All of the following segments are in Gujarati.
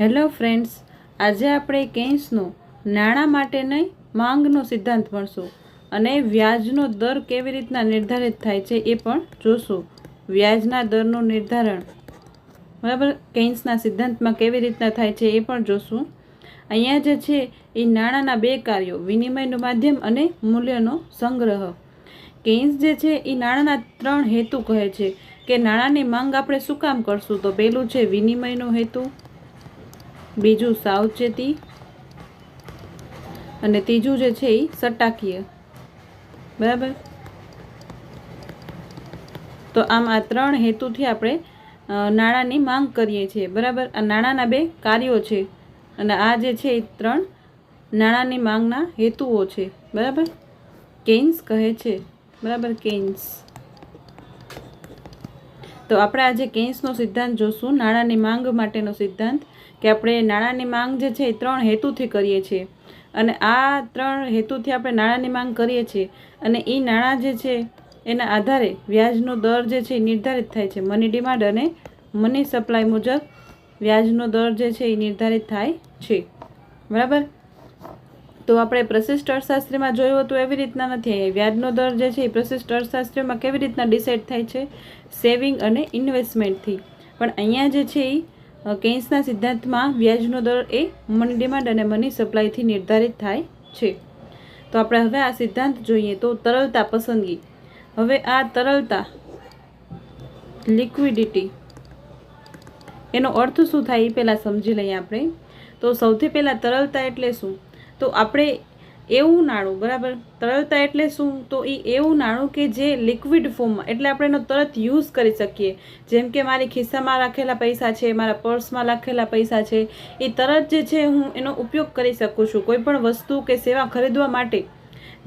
હેલો ફ્રેન્ડ્સ, આજે આપણે કેન્સનો નાણાં માટેની માંગનો સિદ્ધાંત ભણશું અને વ્યાજનો દર કેવી રીતના નિર્ધારિત થાય છે એ પણ જોશું. વ્યાજના દરનું નિર્ધારણ બરાબર કેન્સના સિદ્ધાંતમાં કેવી રીતના થાય છે એ પણ જોશું. અહીંયા જે છે એ નાણાંના બે કાર્યો, વિનિમયનું માધ્યમ અને મૂલ્યનો સંગ્રહ. કેન્સ જે છે એ નાણાંના ત્રણ હેતુ કહે છે કે નાણાંની માંગ આપણે શું કામ કરશું. તો પહેલું છે વિનિમયનો હેતુ, બીજું સાવચેતી અને ત્રીજું જે છે એ સટ્ટાકીય. બરાબર, તો આમ આ ત્રણ હેતુથી આપણે નાણાંની માંગ કરીએ છીએ. બરાબર, આ નાણાંના બે કાર્યો છે અને આ જે છે એ ત્રણ નાણાંની માંગના હેતુઓ છે. બરાબર, કેન્સ કહે છે. બરાબર, કેન્સ. તો આપણે આજે કેન્સનો સિદ્ધાંત જોશું, નાણાંની માંગ માટેનો સિદ્ધાંત, કે આપણે નાણાંની માંગ જે છે એ ત્રણ હેતુથી કરીએ છીએ અને આ ત્રણ હેતુથી આપણે નાણાંની માંગ કરીએ છીએ અને એ નાણાં જે છે એના આધારે વ્યાજનો દર જે છે એ નિર્ધારિત થાય છે. મની ડિમાન્ડ અને મની સપ્લાય મુજબ વ્યાજનો દર જે છે એ નિર્ધારિત થાય છે. બરાબર, તો આપણે પ્રશિષ્ટ અર્થશાસ્ત્રીમાં જોયું હતું એવી રીતના નથી. વ્યાજનો દર જે છે એ પ્રશિષ્ટ અર્થશાસ્ત્રીમાં કેવી રીતના ડિસાઇડ થાય છે, સેવિંગ અને ઇન્વેસ્ટમેન્ટથી. પણ અહીંયા જે છે એ કેન્સના સિદ્ધાંતમાં વ્યાજનો દર એ મની ડિમાન્ડ અને મની સપ્લાયથી નિર્ધારિત થાય છે. તો આપણે હવે આ સિદ્ધાંત જોઈએ. તો તરલતા પસંદગી. હવે આ તરલતા, લિક્વિડિટી, એનો અર્થ શું થાય એ પહેલાં સમજી લઈએ આપણે. તો સૌથી પહેલાં તરલતા એટલે શું? તો આપણે એવું નાણું, બરાબર, તરલતા એટલે શું? તો એ એવું નાણું કે જે લિક્વિડ ફોર્મમાં, એટલે આપણે એનો તરત યુઝ કરી શકીએ. જેમ કે મારી ખિસ્સામાં રાખેલા પૈસા છે, મારા પર્સમાં રાખેલા પૈસા છે, એ તરત જે છે હું એનો ઉપયોગ કરી શકું છું. કોઈ પણ વસ્તુ કે સેવા ખરીદવા માટે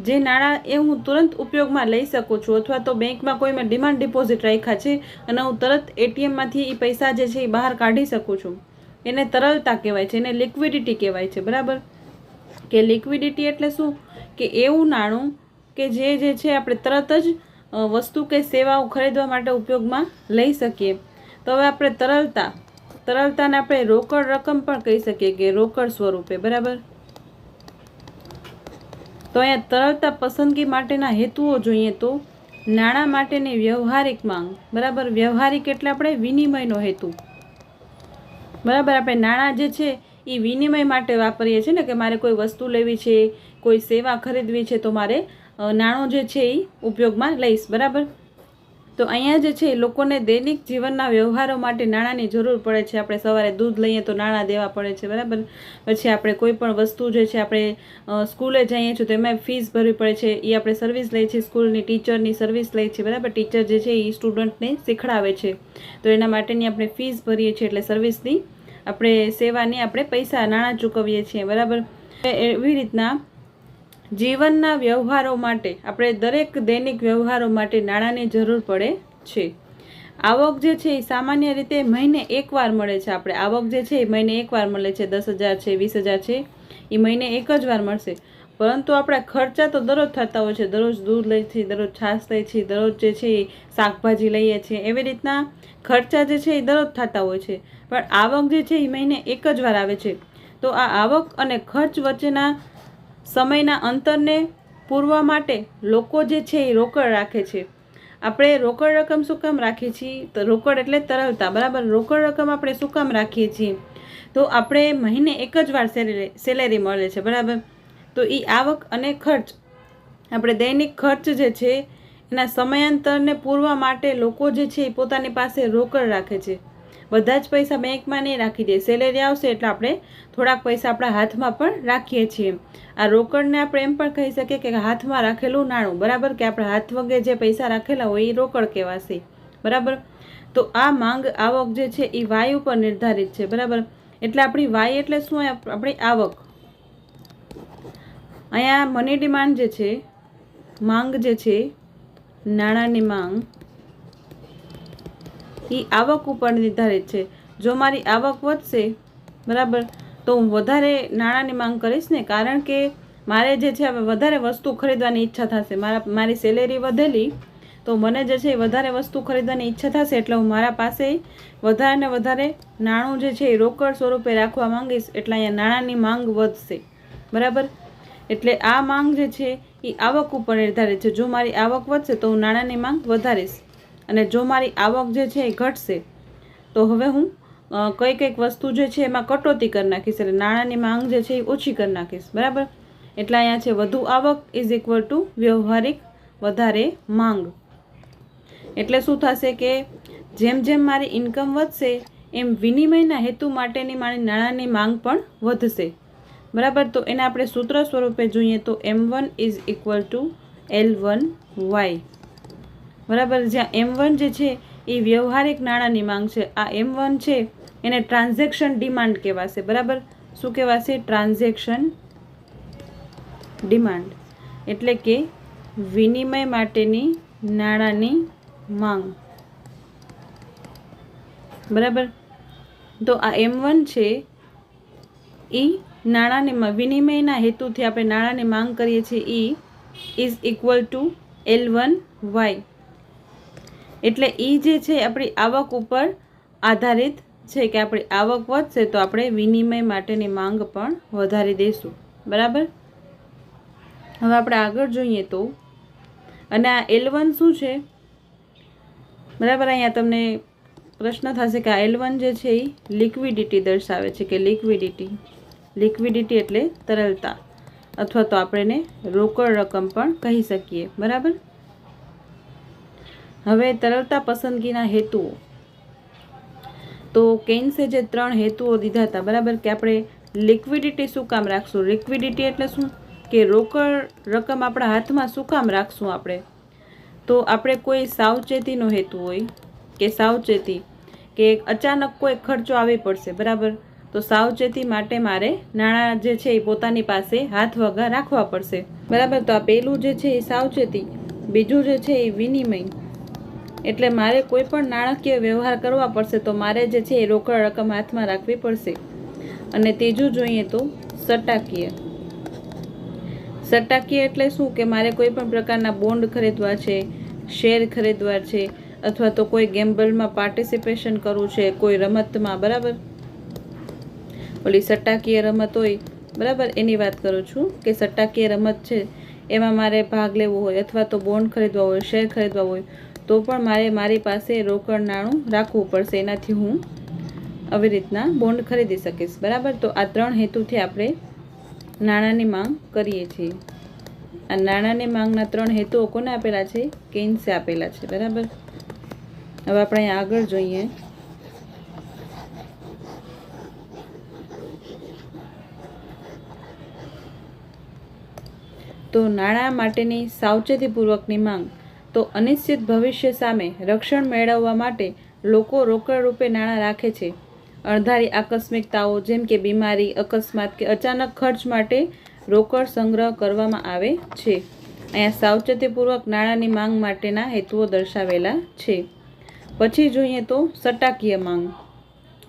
જે નાણાં એ હું તુરંત ઉપયોગમાં લઈ શકું છું. અથવા તો બેંકમાં કોઈ મેં ડિમાન્ડ ડિપોઝિટ રાખ્યા છે અને હું તરત એટીએમમાંથી એ પૈસા જે છે એ બહાર કાઢી શકું છું. એને તરલતા કહેવાય છે, એને લિક્વિડિટી કહેવાય છે. બરાબર, કે લિક્વિડિટી એટલે શું? કે એવું નાણું કે જે છે આપણે તરત જ વસ્તુ કે સેવાઓ ખરીદવા માટે ઉપયોગમાં લઈ શકીએ. તો હવે આપણે તરલતાને આપણે રોકડ રકમ પણ કહી શકીએ, કે રોકડ સ્વરૂપે. બરાબર, તો અહીંયા તરલતા પસંદગી માટેના હેતુઓ જોઈએ તો નાણાં માટેની વ્યવહારિક માંગ. બરાબર, વ્યવહારિક એટલે આપણે વિનિમયનો હેતુ. બરાબર, આપણે નાણાં જે છે એ વિનિમય માટે વાપરીએ છીએ ને, કે મારે કોઈ વસ્તુ લેવી છે, કોઈ સેવા ખરીદવી છે, તો મારે નાણું જે છે એ ઉપયોગમાં લઈશ. બરાબર, તો અહીંયા જે છે લોકોને દૈનિક જીવનના વ્યવહારો માટે નાણાંની જરૂર પડે છે. આપણે સવારે દૂધ લઈએ તો નાણાં દેવા પડે છે. બરાબર, પછી આપણે કોઈ પણ વસ્તુ જે છે, આપણે સ્કૂલે જઈએ છીએ તો એમાં ફીસ ભરવી પડે છે. એ આપણે સર્વિસ લઈએ છીએ, સ્કૂલની ટીચરની સર્વિસ લઈએ છીએ. બરાબર, ટીચર જે છે એ સ્ટુડન્ટને શીખડાવે છે તો એના માટેની આપણે ફીસ ભરીએ છીએ, એટલે સર્વિસની આપણે સેવાની આપણે પૈસા નાણાં ચૂકવીએ છીએ. બરાબર, એવી રીતના જીવનના વ્યવહારો માટે, આપણે દરેક દૈનિક વ્યવહારો માટે નાણાંની જરૂર પડે છે. આવક જે છે એ સામાન્ય રીતે મહિને એકવાર મળે છે. આપણે આવક જે છે એ મહિને એકવાર મળે છે. 10,000 છે, 20,000 છે, એ મહિને એક જ વાર મળશે. પરંતુ આપણા ખર્ચા તો દરરોજ થતા હોય છે. દરરોજ દૂધ લઈએ છીએ, દરરોજ છાશ લઈએ છીએ, દરરોજ જે છે એ શાકભાજી લઈએ છીએ. એવી રીતના ખર્ચા જે છે એ દરરોજ થતા હોય છે. પણ આવક જે છે એ મહિને એક જ વાર આવે છે. તો આ આવક અને ખર્ચ વચ્ચેના સમયના અંતરને પૂરવા માટે લોકો જે છે એ રોકડ રાખે છે. આપણે રોકડ રકમ શું કામ રાખીએ છીએ? તો રોકડ એટલે તરલતા. બરાબર, રોકડ રકમ આપણે શું કામ રાખીએ છીએ? તો આપણે મહિને એક જ વાર સેલેરી મળે છે. બરાબર, તો એ આવક અને ખર્ચ, આપણે દૈનિક ખર્ચ જે છે એના સમયાંતરને પૂરવા માટે લોકો જે છે એ પોતાની પાસે રોકડ રાખે છે. બધા જ પૈસા બેંકમાં નહીં રાખી દે. સેલેરી આવશે એટલે આપણે થોડાક પૈસા આપણા હાથમાં પણ રાખીએ છીએ. આ રોકડને આપણે એમ પણ કહી શકીએ કે હાથમાં રાખેલું નાણું. બરાબર, કે આપણે હાથ વગર જે પૈસા રાખેલા હોય એ રોકડ કહેવાશે. બરાબર, તો આ માંગ, આવક જે છે એ વાય ઉપર નિર્ધારિત છે. બરાબર, એટલે આપણી વાય એટલે શું? આપણી આવક. અહીંયા મની ડિમાન્ડ જે છે, માંગ જે છે, નાણાંની માંગ, એ આવક ઉપર નિર્ધારિત છે. જો મારી આવક વધશે, બરાબર, તો હું વધારે નાણાંની માંગ કરીશ ને, કારણ કે મારે જે છે હવે વધારે વસ્તુ ખરીદવાની ઈચ્છા થશે. મારી સેલેરી વધેલી તો મને જે છે એ વધારે વસ્તુ ખરીદવાની ઈચ્છા થશે, એટલે હું મારા પાસે વધારે ને વધારે નાણું જે છે એ રોકડ સ્વરૂપે રાખવા માંગીશ, એટલે અહીંયા નાણાંની માંગ વધશે, બરાબર. એટલે આ માંગ જે છે એ આવક ઉપર નિર્ધારિત છે. જો મારી આવક વધશે તો હું નાણાંની માંગ વધારીશ, અને જો મારી આવક જે છે એ ઘટશે તો હવે હું કઈક વસ્તુ જે છે એમાં કટોતી કરી નાખીશ, એટલે નાણાંની માંગ જે છે એ ઓછી કરી નાખીશ, બરાબર. એટલે અહીંયા છે વધુ આવક ઇઝ ઇક્વલ ટુ વ્યવહારિક વધારે માંગ. એટલે શું થશે કે જેમ જેમ મારી ઇન્કમ વધશે એમ વિનિમયના હેતુ માટેની મારી નાણાંની માંગ પણ વધશે, બરાબર. તો એને આપણે સૂત્ર સ્વરૂપે જોઈએ તો M1 is equal to L1Y, બરાબર. જ્યાં M1 જે છે એ વ્યવહારિક નાણાંની માંગ છે, આ M1 છે એને ટ્રાન્ઝેક્શન ડિમાન્ડ કહેવાશે, બરાબર. શું કહેવાશે? ટ્રાન્ઝેક્શન ડિમાન્ડ, એટલે કે વિનિમય માટેની નાણાંની માંગ, બરાબર. તો આ M1 છે એ નાણાંની વિનિમયના હેતુથી આપણે નાણાંની માંગ કરીએ છીએ, એ ઇઝ ઇક્વલ ટુ L1Y. એટલે એ જે છે આપણી આવક ઉપર આધારિત છે, કે આપણી આવક વધશે તો આપણે વિનિમય માટેની માંગ પણ વધારી દઈશું, બરાબર. હવે આપણે આગળ જોઈએ તો, અને આ L1 શું છે, બરાબર. અહીંયા તમને પ્રશ્ન થશે કે આ L1 જે છે એ લિક્વિડિટી દર્શાવે છે, કે લિક્વિડિટી એટલે તરલતા, અથવા તો આપણે રોકડ રકમ પણ કહી શકીએ, બરાબર. હવે તરલતા પસંદગીના હેતુઓ, તો કેન્સે જે 3 હેતુઓ દીધા હતા, બરાબર, કે આપણે લિક્વિડિટી શું કામ રાખશું. લિક્વિડિટી એટલે શું, કે રોકડ રકમ આપણા હાથમાં શું કામ રાખશું આપણે, તો આપણે કોઈ સાવચેતીનો હેતુ હોય, કે સાવચેતી, કે અચાનક કોઈ ખર્ચો આવી પડશે, બરાબર. તો સાવચેતી માટે મારે નાણાં જે છે એ પોતાની પાસે હાથ વગા રાખવા પડશે, બરાબર. તો આ પહેલું જે છે એ સાવચેતી, બીજું જે છે એ વિનિમય, એટલે મારે કોઈ પણ નાણાકીય વ્યવહાર કરવા પડશે તો મારે જે છે એ રોકડ રકમ હાથમાં રાખવી પડશે. અને ત્રીજું જોઈએ તો સટ્ટાકીય. સટ્ટાકીય એટલે શું, કે મારે કોઈ પણ પ્રકારના બોન્ડ ખરીદવા છે, શેર ખરીદવા છે, અથવા તો કોઈ ગેમ્બલમાં પાર્ટિસિપેશન કરવું છે, કોઈ રમતમાં, બરાબર. ઓલી સટ્ટાકીય રમત હોય, બરાબર, એની વાત કરું છું, કે સટ્ટાકીય રમત છે એમાં મારે ભાગ લેવો હોય, અથવા તો બોન્ડ ખરીદવા હોય, શેર ખરીદવા હોય, તો પણ મારે મારી પાસે રોકડ નાણું રાખવું પડશે, એનાથી હું આવી રીતના બોન્ડ ખરીદી શકીશ, બરાબર. તો આ 3 હેતુથી આપણે નાણાંની માંગ કરીએ છીએ. આ નાણાંની માંગના 3 હેતુઓ કોને આપેલા છે? કેન્સે આપેલા છે, બરાબર. હવે આપણે અહીંયા આગળ જોઈએ. તો નાણાં માટેની સાવચેતીપૂર્વકની માંગ. તો અનિશ્ચિત ભવિષ્ય સામે રક્ષણ મેળવવા માટે લોકો રોકડ રૂપે નાણાં રાખે છે. અણધારી આકસ્મિકતાઓ જેમ કે બીમારી, અકસ્માત કે અચાનક ખર્ચ માટે રોકડ સંગ્રહ કરવામાં આવે છે. અહીંયા સાવચેતીપૂર્વક નાણાંની માંગ માટેના હેતુઓ દર્શાવેલા છે. પછી જોઈએ તો સટ્ટાકીય માંગ.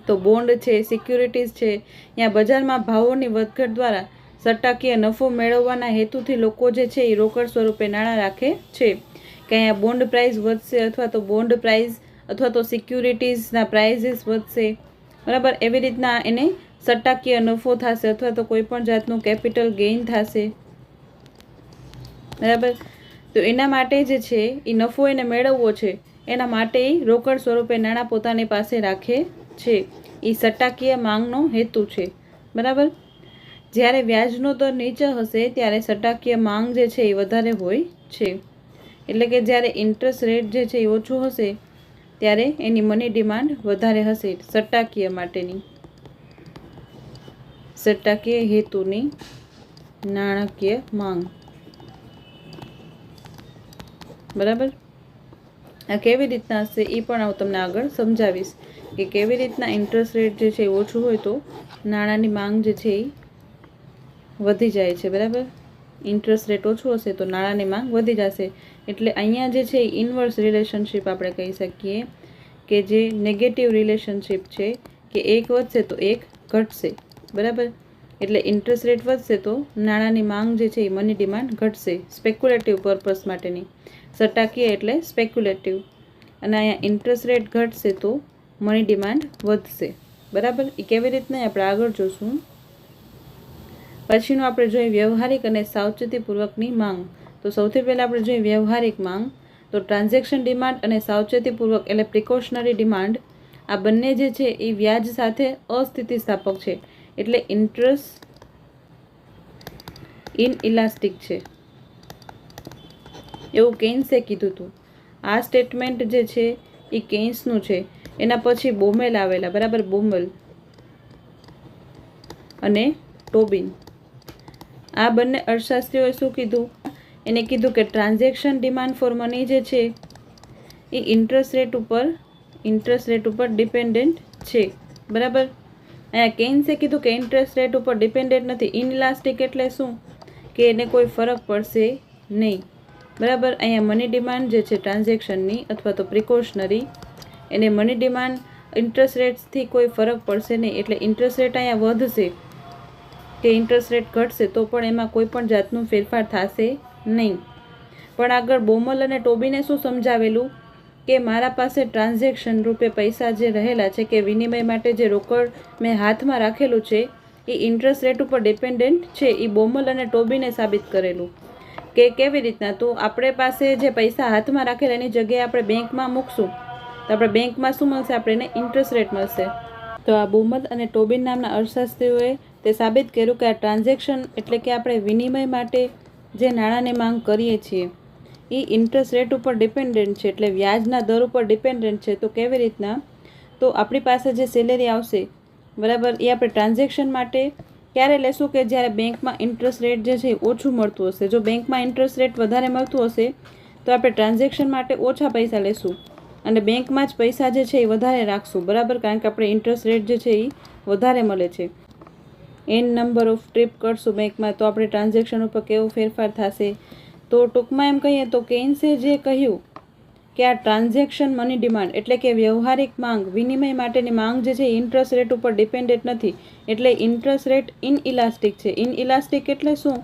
તો બોન્ડ છે, સિક્યુરિટીઝ છે, ત્યાં બજારમાં ભાવોની વધઘટ દ્વારા સટ્ટાકીય નફો મેળવવાના હેતુથી લોકો જે છે એ રોકડ સ્વરૂપે નાણાં રાખે છે. કે અહીંયા બોન્ડ પ્રાઇસ વધશે, અથવા તો બોન્ડ પ્રાઇસ, અથવા તો સિક્યુરિટીઝના પ્રાઇઝીસ વધશે, બરાબર. એવી રીતના એને સટ્ટાકીય નફો થશે, અથવા તો કોઈ પણ જાતનું કેપિટલ ગેઇન થશે, બરાબર. તો એના માટે જે છે એ નફો એને મેળવવો છે, એના માટે રોકડ સ્વરૂપે નાણાં પોતાની પાસે રાખે છે. એ સટ્ટાકીય માંગનો હેતુ છે, બરાબર. જ્યારે વ્યાજનો દર નીચે હશે ત્યારે સટ્ટાકીય માંગ જે છે એ વધારે હોય છે. એટલે કે જ્યારે ઇન્ટરેસ્ટ રેટ જે છે એ ઓછું હશે ત્યારે એની મની ડિમાન્ડ વધારે હશે. સટ્ટાકીય માટેની, સટ્ટાકીય હેતુની નાણાકીય માંગ, બરાબર. આ કેવી રીતના હશે એ પણ હું તમને આગળ સમજાવીશ, કે કેવી રીતના ઇન્ટરેસ્ટ રેટ જે છે એ ઓછું હોય તો નાણાંની માંગ જે છે એ વધી જાય છે, બરાબર. ઇન્ટરેસ્ટ રેટ ઓછું હશે તો નાણાંની માંગ વધી જશે. એટલે અહીંયા જે છે ઇન્વર્સ રિલેશનશિપ આપણે કહી શકીએ, કે જે નેગેટિવ રિલેશનશિપ છે, કે એક વધશે તો એક ઘટશે, બરાબર. એટલે ઇન્ટરેસ્ટ રેટ વધશે તો નાણાંની માંગ જે છે એ મની ડિમાન્ડ ઘટશે, સ્પેક્યુલેટિવ પર્પસ માટેની. સટ્ટાકીય એટલે સ્પેક્યુલેટિવ. અને અહીંયા ઇન્ટરેસ્ટ રેટ ઘટશે તો મની ડિમાન્ડ વધશે. બરાબર. એ કેવી રીતના આપણે આગળ જોશું. પછીનું આપણે જોઈએ વ્યવહારિક અને સાવચેતીપૂર્વકની માંગ. તો સૌથી પહેલાં આપણે જોઈએ વ્યવહારિક માંગ. તો ટ્રાન્ઝેક્શન ડિમાન્ડ અને સાવચેતીપૂર્વક એટલે પ્રિકોશનરી ડિમાન્ડ, આ બંને જે છે એ વ્યાજ સાથે અસ્થિતિસ્થાપક છે, એટલે ઇન્ટરેસ્ટ ઇનઇલાસ્ટિક છે, એવું કેન્સે કીધું હતું. આ સ્ટેટમેન્ટ જે છે એ કેન્સનું છે. એના પછી બોમેલ આવેલા, બરાબર, બોમેલ અને ટોબિન. આ બંને અર્થશાસ્ત્રીઓએ શું કીધું? એને કીધું કે ટ્રાન્ઝેક્શન ડિમાન્ડ ફોર મની જે છે એ ઇન્ટરેસ્ટ રેટ ઉપર ડિપેન્ડન્ટ છે. બરાબર. અહીંયા કેન્સે કીધું કે ઇન્ટરેસ્ટ રેટ ઉપર ડિપેન્ડન્ટ નથી. ઇનઇલાસ્ટિક એટલે શું? કે એને કોઈ ફરક પડશે નહીં. બરાબર. અહીંયા મની ડિમાન્ડ જે છે ટ્રાન્ઝેક્શનની અથવા તો પ્રિકોશનરી, એને મની ડિમાન્ડ ઇન્ટરેસ્ટ રેટ્સથી કોઈ ફરક પડશે નહીં. એટલે ઇન્ટરેસ્ટ રેટ અહીંયા વધશે કે ઇન્ટરેસ્ટ રેટ ઘટશે તો પણ એમાં કોઈ પણ જાતનું ફેરફાર થશે નહીં. પણ આગળ બોમલ અને ટોબીને શું સમજાવેલું કે મારા પાસે ટ્રાન્ઝેક્શન રૂપે પૈસા જે રહેલા છે કે વિનિમય માટે જે રોકડ મેં હાથમાં રાખેલું છે એ ઇન્ટરેસ્ટ રેટ ઉપર ડિપેન્ડન્ટ છે. એ બોમલ અને ટોબીને સાબિત કરેલું. કે કેવી રીતના? તો આપણે પાસે જે પૈસા હાથમાં રાખેલા એની જગ્યાએ આપણે બેંકમાં મૂકશું તો આપણે બેંકમાં શું મળશે? આપણે એને ઇન્ટરેસ્ટ રેટ મળશે. તો આ બોમલ અને ટોબિન નામના અર્થશાસ્ત્રીઓએ તે સાબિત કર્યું કે આ ટ્રાન્ઝેક્શન એટલે કે આપણે વિનિમય માટે જે નાણાંની માંગ કરીએ છીએ એ ઇન્ટરેસ્ટ રેટ ઉપર ડિપેન્ડન્ટ છે, એટલે વ્યાજના દર ઉપર ડિપેન્ડન્ટ છે. તો કેવી રીતના? તો આપણી પાસે જે સેલેરી આવશે, બરાબર, એ આપણે ટ્રાન્ઝેક્શન માટે ક્યારે લેશું? કે જ્યારે બેંકમાં ઇન્ટરેસ્ટ રેટ જે છે એ ઓછું મળતું હશે. જો બેંકમાં ઇન્ટરેસ્ટ રેટ વધારે મળતું હશે તો આપણે ટ્રાન્ઝેક્શન માટે ઓછા પૈસા લેશું અને બેંકમાં જ પૈસા જે છે એ વધારે રાખશું. બરાબર. કારણ કે આપણે ઇન્ટરેસ્ટ રેટ જે છે એ વધારે મળે છે. n નંબર ઓફ ટ્રીપ કરશું બેંકમાં તો આપણે ટ્રાન્ઝેક્શન ઉપર કેવો ફેરફાર થશે? તો ટૂંકમાં એમ કહીએ તો કેન્સે જે કહ્યું કે આ ટ્રાન્ઝેક્શન મની ડિમાન્ડ એટલે કે વ્યવહારિક માંગ, વિનિમય માટેની માંગ જે છે ઇન્ટરેસ્ટ રેટ ઉપર ડિપેન્ડન્ટ નથી, એટલે ઇન્ટરેસ્ટ રેટ ઇનઇલાસ્ટિક છે. ઇનઇલાસ્ટિક એટલે શું?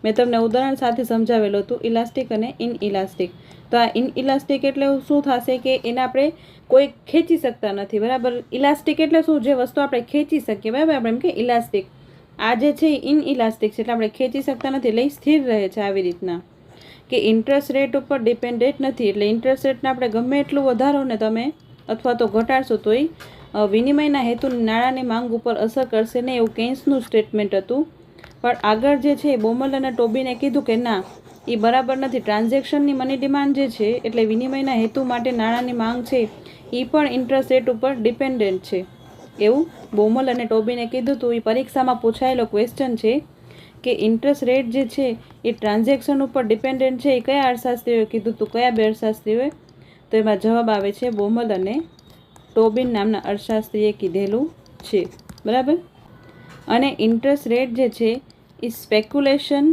મેં તમને ઉદાહરણ સાથે સમજાવેલું હતું, ઇલાસ્ટિક અને ઇનઇલાસ્ટિક. તો આ ઇનઇલાસ્ટિક એટલે શું થશે? કે એને આપણે કોઈ ખેંચી શકતા નથી. બરાબર. ઇલાસ્ટિક એટલે શું? જે વસ્તુ આપણે ખેંચી શકીએ. બરાબર. આપણે એમ કે ઇલાસ્ટિક. આ જે છે ઇનઇલાસ્ટિક છે એટલે આપણે ખેંચી શકતા નથી, એટલે સ્થિર રહે છે. આવી રીતના કે ઇન્ટરેસ્ટ રેટ ઉપર ડિપેન્ડન્ટ નથી, એટલે ઇન્ટરેસ્ટ રેટને આપણે ગમે એટલું વધારો ને તમે અથવા તો ઘટાડશો તોય વિનિમયના હેતુ નાણાંની માંગ ઉપર અસર કરશે નહીં, એવું કેન્સનું સ્ટેટમેન્ટ હતું. પણ આગળ જે છે બોમલ અને ટોબીને કીધું કે ના, એ બરાબર નથી. ટ્રાન્ઝેક્શનની મની ડિમાન્ડ જે છે એટલે વિનિમયના હેતુ માટે નાણાંની માંગ છે એ પણ ઇન્ટરેસ્ટ રેટ ઉપર ડિપેન્ડન્ટ છે, એવું બોમલ અને ટોબીને કીધું હતું. એ પરીક્ષામાં પૂછાયેલો ક્વેશ્ચન છે કે ઇન્ટરેસ્ટ રેટ જે છે એ ટ્રાન્ઝેક્શન ઉપર ડિપેન્ડન્ટ છે. એ કયા અર્થશાસ્ત્રીઓએ કીધું હતું? કયા બે અર્થશાસ્ત્રીઓએ? તો એમાં જવાબ આવે છે બોમલ અને ટોબિન નામના અર્થશાસ્ત્રીએ કીધેલું છે. બરાબર. અને ઇન્ટરેસ્ટ રેટ જે છે એ સ્પેક્યુલેશન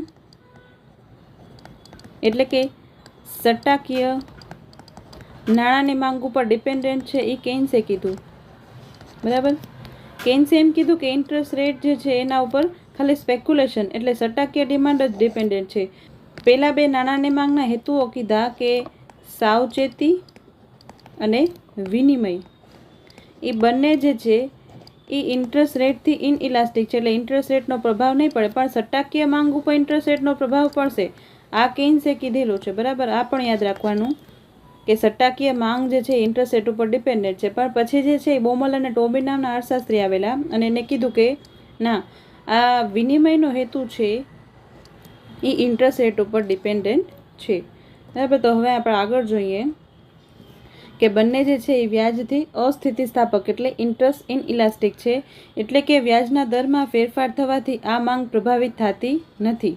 એટલે કે સટ્ટાકીય નાણાંની માંગ ઉપર ડિપેન્ડન્ટ છે, એ કેન્સે કીધું. બરાબર. કેન્સે એમ કીધું કે ઇન્ટરેસ્ટ રેટ જે છે એના ઉપર ખાલી સ્પેક્યુલેશન એટલે સટ્ટાકીય ડિમાન્ડ જ ડિપેન્ડન્ટ છે. પહેલાં બે નાણાંની માંગના હેતુઓ કીધા કે સાવચેતી અને વિનિમય. એ બંને જે છે એ ઇન્ટરેસ્ટ રેટથી ઇનઇલાસ્ટિક છે, એટલે ઇન્ટરેસ્ટ રેટનો પ્રભાવ નહીં પડે, પણ સટ્ટાકીય માંગ ઉપર ઇન્ટરેસ્ટ રેટનો પ્રભાવ પડશે. આ કેન્સે કીધેલું છે. બરાબર. આ પણ યાદ રાખવાનું કે સટ્ટાકીય માંગ જે છે ઇન્ટરેસ્ટ રેટ ઉપર ડિપેન્ડન્ટ છે. પણ પછી જે છે બોમલ અને ટોબિન નામના અર્થશાસ્ત્રી આવેલા અને એને કીધું કે ના, આ વિનિમયનો હેતુ છે એ ઇન્ટરેસ્ટ રેટ ઉપર ડિપેન્ડન્ટ છે. બરાબર. તો હવે આપણે આગળ જોઈએ કે બંને જે છે એ વ્યાજથી અસ્થિતિસ્થાપક એટલે ઇન્ટરેસ્ટ ઇનઇલાસ્ટિક છે, એટલે કે વ્યાજના દરમાં ફેરફાર થવાથી આ માંગ પ્રભાવિત થતી નથી.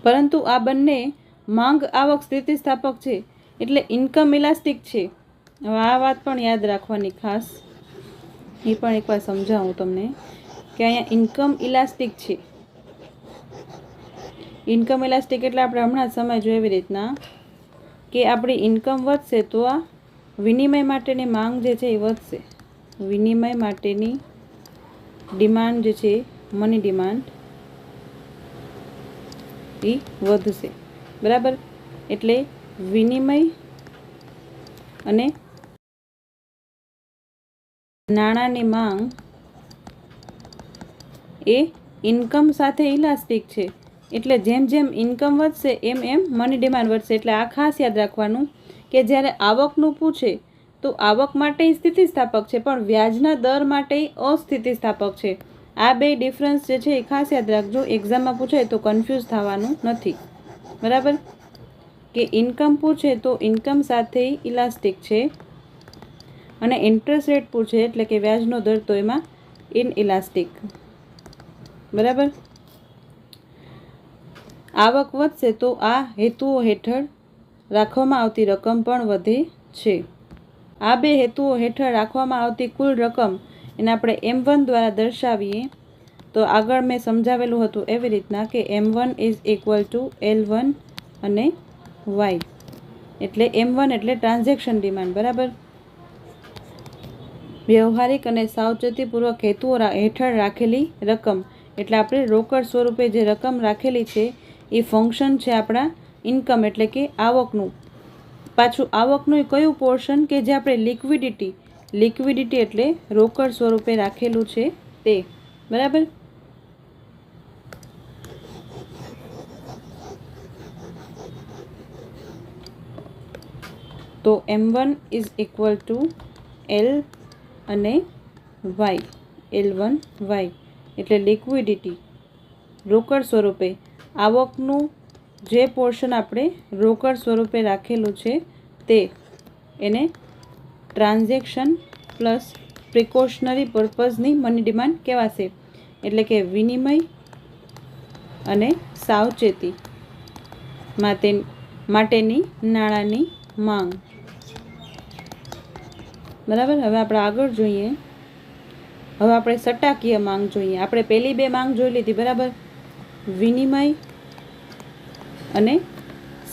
પરંતુ આ બંને માંગ આવક સ્થિતિસ્થાપક છે, એટલે ઇન્કમ ઇલાસ્ટિક છે. હવે આ વાત પણ યાદ રાખવાની ખાસ, એ પણ એકવાર સમજાવું તમને કે અહીંયા ઇન્કમ ઇલાસ્ટિક છે. ઇન્કમ ઇલાસ્ટિક એટલે આપણે હમણાં જ સમજ્યું એવી રીતના કે આપણી ઇન્કમ વધશે તો આ વિનિમય માટેની માંગ જે છે એ વધશે, વિનિમય માટેની ડિમાન્ડ જે છે મની ડિમાન્ડ એ વધશે, બરાબર. એટલે વિનિમય અને નાણાંની માંગ એ ઇન્કમ સાથે ઇલાસ્ટિક છે. એટલે જેમ જેમ ઇન્કમ વધશે એમ એમ મની ડિમાન્ડ વધશે. એટલે આ ખાસ યાદ રાખવાનું કે જ્યારે આવકનું પૂછે તો આવક માટે સ્થિતિસ્થાપક છે, પણ વ્યાજના દર માટે અસ્થિતિસ્થાપક છે. આ બે ડિફરન્સ જે છે એ ખાસ યાદ રાખજો. એક્ઝામમાં પૂછાય તો કન્ફ્યુઝ થવાનું નથી, બરાબર. કે ઇન્કમ પૂછે તો ઇન્કમ સાથે ઇલાસ્ટિક છે, અને ઇન્ટરેસ્ટ રેટ પૂછે એટલે કે વ્યાજનો દર તો એમાં ઇનઇલાસ્ટિક, બરાબર. આવક વધશે તો આ હેતુઓ હેઠળ રાખવામાં આવતી રકમ પણ વધે છે. આ બે હેતુઓ હેઠળ રાખવામાં આવતી કુલ રકમ એને આપણે M1 દ્વારા દર્શાવીએ તો આગળ મેં સમજાવેલું હતું એવી રીતના કે M1 is equal to L1 અને Y. એટલે M1 એટલે ટ્રાન્ઝેક્શન ડિમાન્ડ, બરાબર. વ્યવહારિક અને સાવચેતીપૂર્વક હેતુઓ હેઠળ રાખેલી રકમ. એટલે આપણે રોકડ સ્વરૂપે જે રકમ રાખેલી છે એ ફંક્શન છે આપણા ઇન્કમ એટલે કે આવકનું. પાછું આવકનું કયું પોર્શન કે જે આપણે લિક્વિડિટી એટલે રોકડ સ્વરૂપે રાખેલું છે તે, બરાબર. તો M1 is equal to L અને Y, L1 Y એટલે લિક્વિડિટી રોકડ સ્વરૂપે. આવકનું જે પોર્શન આપણે રોકડ સ્વરૂપે રાખેલું છે તે એને ટ્રાન્ઝેક્શન પ્લસ પ્રિકોશનરી પર્પઝની મની ડિમાન્ડ કહેવાશે. એટલે કે વિનિમય અને સાવચેતી માટેની નાણાંની માંગ, બરાબર. હવે આપણે આગળ જોઈએ. હવે આપણે સટ્ટાકીય માંગ જોઈએ. આપણે પહેલી બે માંગ જોઈ લીધી, બરાબર. વિનિમય અને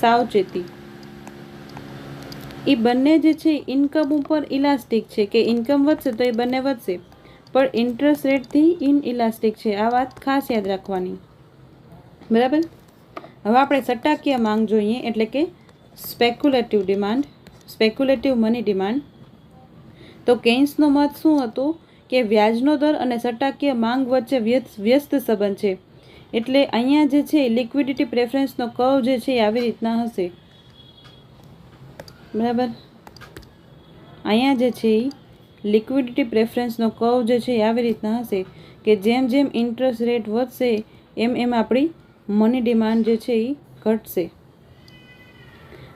સાવચેતી એ બંને જે છે ઇન્કમ ઉપર ઇલાસ્ટિક છે, કે ઇન્કમ વધશે તો એ બંને વધશે, પણ ઇન્ટરેસ્ટ રેટથી ઇનઇલાસ્ટિક છે. આ વાત ખાસ યાદ રાખવાની, બરાબર. હવે આપણે સટ્ટાકીય માંગ જોઈએ એટલે કે સ્પેક્યુલેટિવ મની ડિમાન્ડ. તો કેન્સનો મત શું હતો કે વ્યાજનો દર અને સટ્ટાકીય માંગ વચ્ચે વ્યસ્ત સંબંધ છે. એટલે અહીંયા જે છે લિક્વિડિટી પ્રેફરન્સનો કર્વ જે છે એ આવી રીતના હશે, બરાબર. અહીંયા જે છે લિક્વિડિટી પ્રેફરન્સનો કર્વ જે છે એ આવી રીતના હશે કે જેમ જેમ ઇન્ટરેસ્ટ રેટ વધશે એમ એમ આપણી મની ડિમાન્ડ જે છે એ ઘટશે,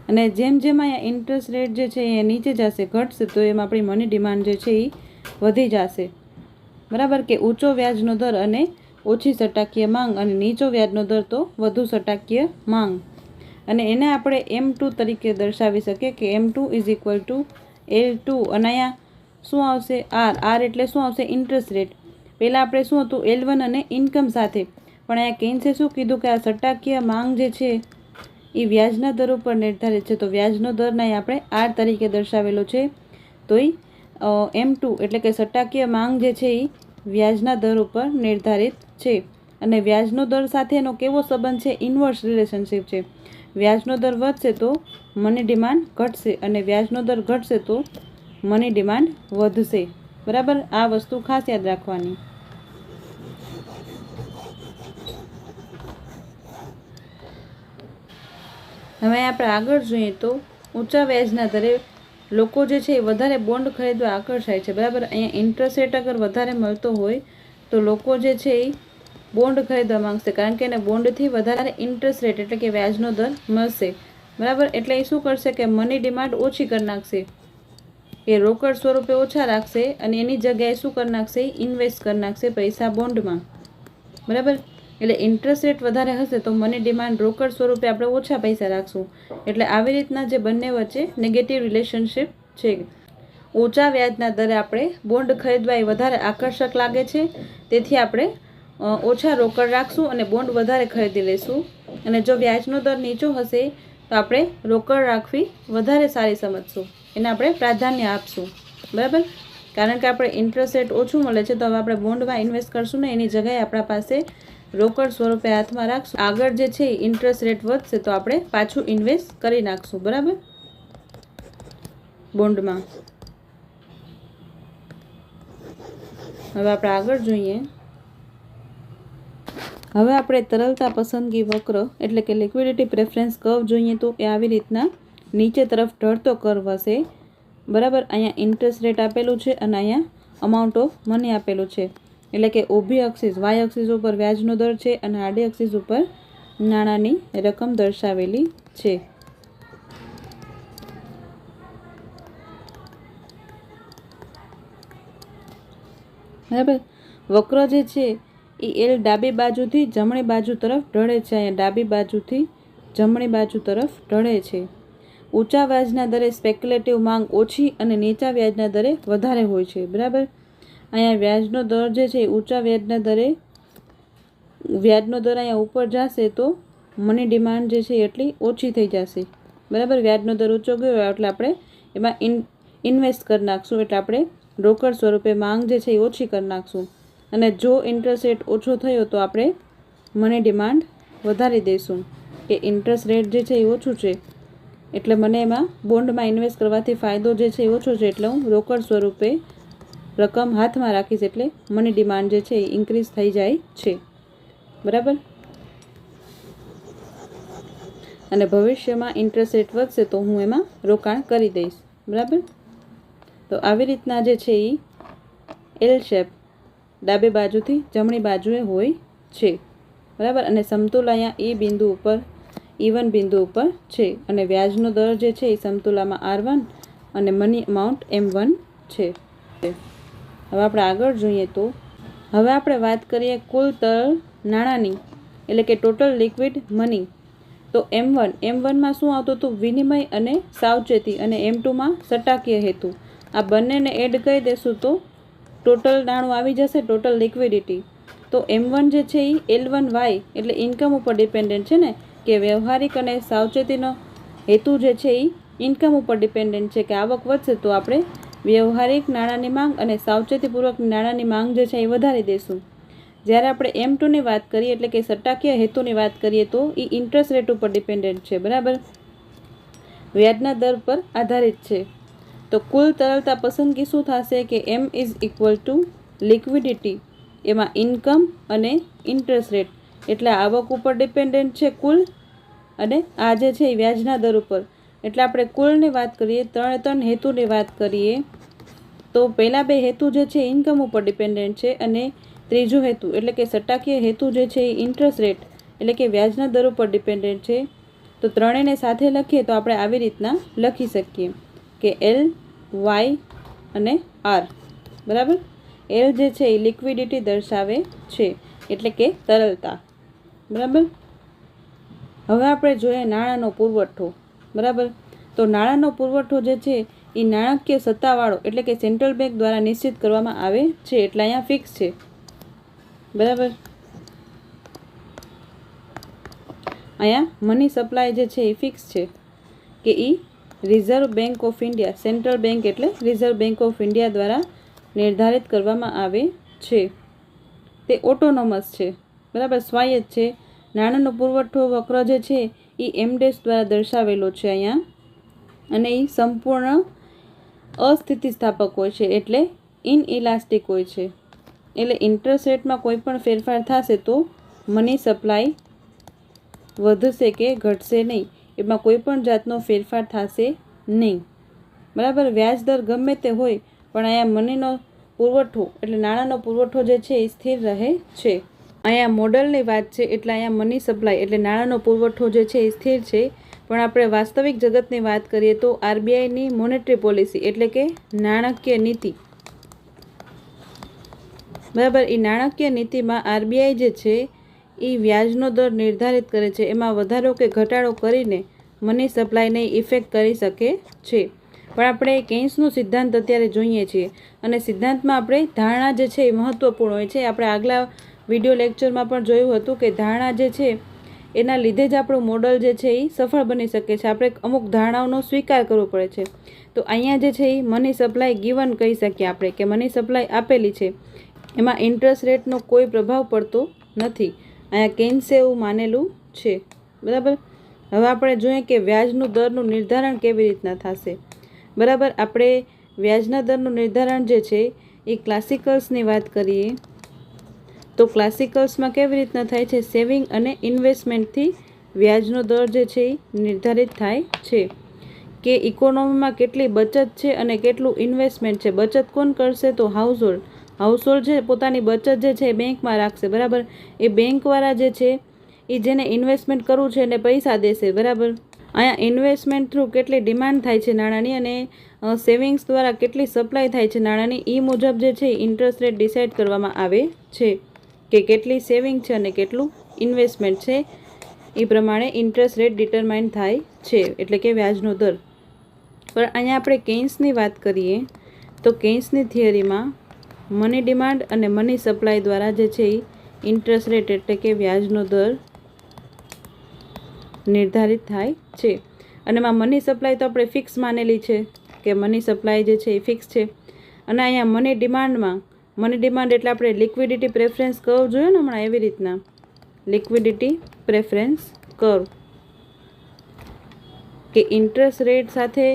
અને જેમ જેમ અહીંયા ઇન્ટરેસ્ટ રેટ જે છે એ નીચે જશે ઘટશે તો એમ આપણી મની ડિમાન્ડ જે છે એ વધી જશે, બરાબર. કે ઊંચો વ્યાજનો દર અને ઓછી સટ્ટાકીય માંગ, અને નીચો વ્યાજનો દર તો વધુ સટ્ટાકીય માંગ. અને એને આપણે M2 તરીકે દર્શાવી શકીએ કે M2 is equal to L2. અને અહીંયા શું આવશે? R એટલે શું આવશે? Interest rate. પહેલાં આપણે શું હતું? L1 અને ઇન્કમ સાથે, પણ અહીંયા કેન્સે શું કીધું કે આ સટ્ટાકીય માંગ જે છે એ વ્યાજના દર ઉપર નિર્ધારિત છે. તો વ્યાજનો દરને આપણે R તરીકે દર્શાવેલો છે. તો એ M2 એટલે કે સટ્ટાકીય માંગ જે છે એ વ્યાજના દર ઉપર નિર્ધારિત છે. અને વ્યાજનો દર સાથેનો કેવો સંબંધ છે? ઇન્વર્સ રિલેશનશિપ છે. વ્યાજનો દર વધશે તો મની ડિમાન્ડ ઘટશે, અને વ્યાજનો દર ઘટશે તો મની ડિમાન્ડ વધશે, બરાબર. આ વસ્તુ ખાસ યાદ રાખવાની. હવે આપણે આગળ જોઈએ તો ઊંચા વ્યાજના દરે લોકો જે છે એ વધારે બોન્ડ ખરીદવા આકર્ષાય છે, બરાબર. અહીંયા ઇન્ટરેસ્ટ રેટ અગર વધારે મળતો હોય તો લોકો જે છે એ બોન્ડ ખરીદવા માંગશે, કારણ કે એને બોન્ડથી વધારે ઇન્ટરેસ્ટ રેટ એટલે કે વ્યાજનો દર મળશે, બરાબર. એટલે એ શું કરશે કે મની ડિમાન્ડ ઓછી કરી નાખશે, એ રોકડ સ્વરૂપે ઓછા રાખશે, અને એની જગ્યાએ શું કરી નાખશે? ઇન્વેસ્ટ કરી નાખશે પૈસા બોન્ડમાં, બરાબર. એટલે ઇન્ટરેસ્ટ રેટ વધારે હશે તો મની ડિમાન્ડ રોકડ સ્વરૂપે આપણે ઓછા પૈસા રાખશું. એટલે આવી રીતના જે બંને વચ્ચે નેગેટિવ રિલેશનશિપ છે. ઊંચા વ્યાજના દરે આપણે બોન્ડ ખરીદવા એ વધારે આકર્ષક લાગે છે, તેથી આપણે ઓછા રોકડ રાખશું અને બોન્ડ વધારે ખરીદી લઈશું. અને જો વ્યાજનો દર નીચો હશે તો આપણે રોકડ રાખવી વધારે સારી સમજશું, એને આપણે પ્રાધાન્ય આપશું, બરાબર. કારણ કે આપણે ઇન્ટરેસ્ટ રેટ ઓછું મળે છે તો હવે આપણે બોન્ડમાં ઇન્વેસ્ટ કરશું ને, એની જગ્યાએ આપણા પાસે રોકડ સ્વરૂપે હાથમાં રાખશું. આગળ જે છે ઇન્ટરેસ્ટ રેટ વધશે તો આપણે પાછું ઇન્વેસ્ટ કરી નાખશું, બરાબર, બોન્ડમાં. હવે આપણે આગળ જોઈએ. હવે આપણે તરલતા પસંદગી વક્ર એટલે કે લિક્વિડિટી પ્રેફરન્સ કર્વ જોઈએ તો એ આવી રીતના નીચે તરફ ઢળતો કર્વ હશે, બરાબર. અહીંયા ઇન્ટરેસ્ટ રેટ આપેલું છે અને અહીંયા અમાઉન્ટ ઓફ મની આપેલું છે. એટલે કે ઊભી અક્ષિસ વાય અક્ષિસ ઉપર વ્યાજનો દર છે અને આડી અક્ષિસ ઉપર નાણાંની રકમ દર્શાવેલી છે. બરાબર. વક્ર જે છે એ એલ ડાબી બાજુથી જમણી બાજુ તરફ ઢળે છે. અહીંયા ડાબી બાજુથી જમણી બાજુ તરફ ઢળે છે. ઊંચા વ્યાજના દરે સ્પેક્યુલેટિવ માંગ ઓછી અને નીચા વ્યાજના દરે વધારે હોય છે, બરાબર. અહીંયા વ્યાજનો દર જે છે ઊંચા વ્યાજના દરે વ્યાજનો દર અહીંયા ઉપર જશે તો મની ડિમાન્ડ જે છે એટલી ઓછી થઈ જશે, બરાબર. વ્યાજનો દર ઊંચો ગયો એટલે આપણે એમાં ઇન્વેસ્ટ કરી નાખશું, એટલે આપણે રોકડ સ્વરૂપે માંગ જે છે એ ઓછી કરી નાખશું. અને જો ઇન્ટરેસ્ટ રેટ ઓછો થયો તો આપણે મની ડિમાન્ડ વધારી દઈશું કે ઇન્ટરેસ્ટ રેટ જે છે એ ઓછું છે એટલે મને એમાં બોન્ડમાં ઇન્વેસ્ટ કરવાથી ફાયદો જે છે એ ઓછો છે, એટલે હું રોકડ સ્વરૂપે રકમ હાથમાં રાખીશ એટલે મની ડિમાન્ડ જે છે એ ઇન્ક્રીઝ થઈ જાય છે, બરાબર. અને ભવિષ્યમાં ઇન્ટરેસ્ટ રેટ વધશે તો હું એમાં રોકાણ કરી દઈશ, બરાબર. તો આવી રીતના જે છે એ એલ શેપ ડાબી બાજુથી જમણી બાજુએ હોય છે, બરાબર. અને સમતુલા અહીંયા એ બિંદુ ઉપર E1 બિંદુ ઉપર છે અને વ્યાજનો દર જે છે એ સમતુલામાં R1 અને મની અમાઉન્ટ M1 છે. હવે આપણે આગળ જોઈએ તો હવે આપણે વાત કરીએ કુલ તરલ નાણાંની એટલે કે ટોટલ લિક્વિડ મની. તો M1માં શું આવતું હતું? વિનિમય અને સાવચેતી, અને M2માં સટ્ટાકીય હેતુ. આ બંનેને એડ કરી દેશું તો ટોટલ નાણું આવી જશે, ટોટલ લિક્વિડિટી. તો M1 જે છે એ L1Y એટલે ઇન્કમ ઉપર ડિપેન્ડન્ટ છે ને, કે વ્યવહારિક અને સાવચેતીનો હેતુ જે છે એ ઇન્કમ ઉપર ડિપેન્ડન્ટ છે કે આવક વધશે તો આપણે વ્યવહારિક નાણાંની માંગ અને સાવચેતીપૂર્વકની નાણાંની માંગ જે છે એ વધારી દઈશું. જ્યારે આપણે M2ની વાત કરીએ એટલે કે સટ્ટાકીય હેતુની વાત કરીએ તો એ ઇન્ટરેસ્ટ રેટ ઉપર ડિપેન્ડન્ટ છે, બરાબર, વ્યાજના દર પર આધારિત છે. તો કુલ તરલતા પસંદગી શું થશે કે M is equal to liquidity, એમાં ઇન્કમ અને ઇન્ટરેસ્ટ રેટ એટલે આવક ઉપર ડિપેન્ડન્ટ છે કુલ, અને આ જે છે એ વ્યાજના દર ઉપર. એટલે આપણે કુલની વાત કરીએ, ત્રણ હેતુની વાત કરીએ તો પહેલાં બે હેતુ જે છે ઇન્કમ ઉપર ડિપેન્ડન્ટ છે અને ત્રીજો હેતુ એટલે કે સટ્ટાકીય હેતુ જે છે એ ઇન્ટરેસ્ટ રેટ એટલે કે વ્યાજના દર ઉપર ડિપેન્ડન્ટ છે. તો ત્રણેયને સાથે લખીએ તો આપણે આવી રીતના લખી શકીએ કે L, Y અને R, બરાબર. L જે છે એ લિક્વિડિટી દર્શાવે છે એટલે કે તરલતા, બરાબર. હવે આપણે જોઈએ નાણાંનો પુરવઠો, બરાબર. તો નાણાંનો પુરવઠો જે છે એ નાણાકીય સત્તાવાળો એટલે કે સેન્ટ્રલ બેંક દ્વારા નિશ્ચિત કરવામાં આવે છે, એટલે અહીંયા ફિક્સ છે, બરાબર. અહીંયા મની સપ્લાય જે છે એ ફિક્સ છે કે એ Reserve Bank of India, central bank એટલે રિઝર્વ બેંક ઓફ ઇન્ડિયા દ્વારા નિર્ધારિત કરવામાં આવે છે. તે ઓટોનોમસ છે, બરાબર, સ્વાયત્ત છે. નાણાંનો પુરવઠો વક્ર જે છે એ M' દ્વારા દર્શાવેલો છે અહીંયા, અને એ સંપૂર્ણ અસ્થિતિસ્થાપક હોય છે એટલે ઇનઇલાસ્ટિક હોય છે. એટલે ઇન્ટરેસ્ટ રેટમાં કોઈ પણ ફેરફાર થશે તો મની સપ્લાય વધશે કે ઘટશે નહીં, એમાં કોઈ પણ જાતનો ફેરફાર થશે નહીં, બરાબર. વ્યાજ દર ગમે તે હોય પણ અહીંયા મનીનો પુરવઠો એટલે નાણાંનો પુરવઠો જે છે એ સ્થિર રહે છે. અહીંયા મોડલની વાત છે એટલે અહીંયા મની સપ્લાય એટલે નાણાંનો પુરવઠો જે છે એ સ્થિર છે. પણ આપણે વાસ્તવિક જગતની વાત કરીએ તો RBIની મોનેટરી પોલિસી એટલે કે નાણાકીય નીતિ, બરાબર, એ નાણાકીય નીતિમાં RBI જે છે એ વ્યાજનો દર નિર્ધારિત કરે છે, એમાં વધારો કે ઘટાડો કરીને મની સપ્લાયને ઇફેક્ટ કરી શકે છે. પણ આપણે કેન્સનો સિદ્ધાંત અત્યારે જોઈએ છીએ અને સિદ્ધાંતમાં આપણે ધારણા જે છે એ મહત્ત્વપૂર્ણ હોય છે. આપણે આગલા વિડીયો લેક્ચરમાં પણ જોયું હતું કે ધારણા જે છે એના લીધે જ આપણું મોડલ જે છે એ સફળ બની શકે છે. આપણે અમુક ધારણાઓનો સ્વીકાર કરવો પડે છે. તો અહીંયા જે છે એ મની સપ્લાય ગિવન કહી શકીએ આપણે, કે મની સપ્લાય આપેલી છે, એમાં ઇન્ટરેસ્ટ રેટનો કોઈ પ્રભાવ પડતો નથી. અહીંયા કેન્સે એવું માનેલું છે. બરાબર. હવે આપણે જોઈએ કે વ્યાજનું દરનું નિર્ધારણ કેવી રીતના થશે. બરાબર. આપણે વ્યાજના દરનું નિર્ધારણ જે છે એ ક્લાસિકલ્સની વાત કરીએ તો ક્લાસિકલ્સમાં કેવી રીતના થાય છે, સેવિંગ અને ઇન્વેસ્ટમેન્ટથી વ્યાજનો દર જે છે એ નિર્ધારિત થાય છે. કે ઇકોનોમીમાં કેટલી બચત છે અને કેટલું ઇન્વેસ્ટમેન્ટ છે. બચત કોણ કરશે? તો હાઉસહોલ્ડ છે પોતાની બચત જે છે એ બેંકમાં રાખશે. બરાબર. એ બેંકવાળા જે છે એ જેને ઇન્વેસ્ટમેન્ટ કરવું છે એને પૈસા દેશે. બરાબર. અહીંયા ઇન્વેસ્ટમેન્ટ થ્રુ કેટલી ડિમાન્ડ થાય છે નાણાંની અને સેવિંગ્સ દ્વારા કેટલી સપ્લાય થાય છે નાણાંની, એ મુજબ જે છે ઇન્ટરેસ્ટ રેટ ડિસાઇડ કરવામાં આવે છે. કે કેટલી સેવિંગ છે અને કેટલું ઇન્વેસ્ટમેન્ટ છે એ પ્રમાણે ઇન્ટરેસ્ટ રેટ ડિટરમાઇન થાય છે, એટલે કે વ્યાજનો દર. પણ અહીંયા આપણે કેન્સની વાત કરીએ તો કેન્સની થિયરીમાં મની ડિમાન્ડ અને મની સપ્લાય દ્વારા જે છે એ ઇન્ટરેસ્ટ રેટ એટલે કે વ્યાજનો દર નિર્ધારિત થાય છે. અને એમાં મની સપ્લાય તો આપણે ફિક્સ માનેલી છે કે મની સપ્લાય જે છે એ ફિક્સ છે. અને અહીંયા મની ડિમાન્ડ એટલે આપણે લિક્વિડિટી પ્રેફરન્સ કર્વ જોયો ને હમણાં, એવી રીતના લિક્વિડિટી પ્રેફરન્સ કર્વ, કે ઇન્ટરેસ્ટ રેટ સાથે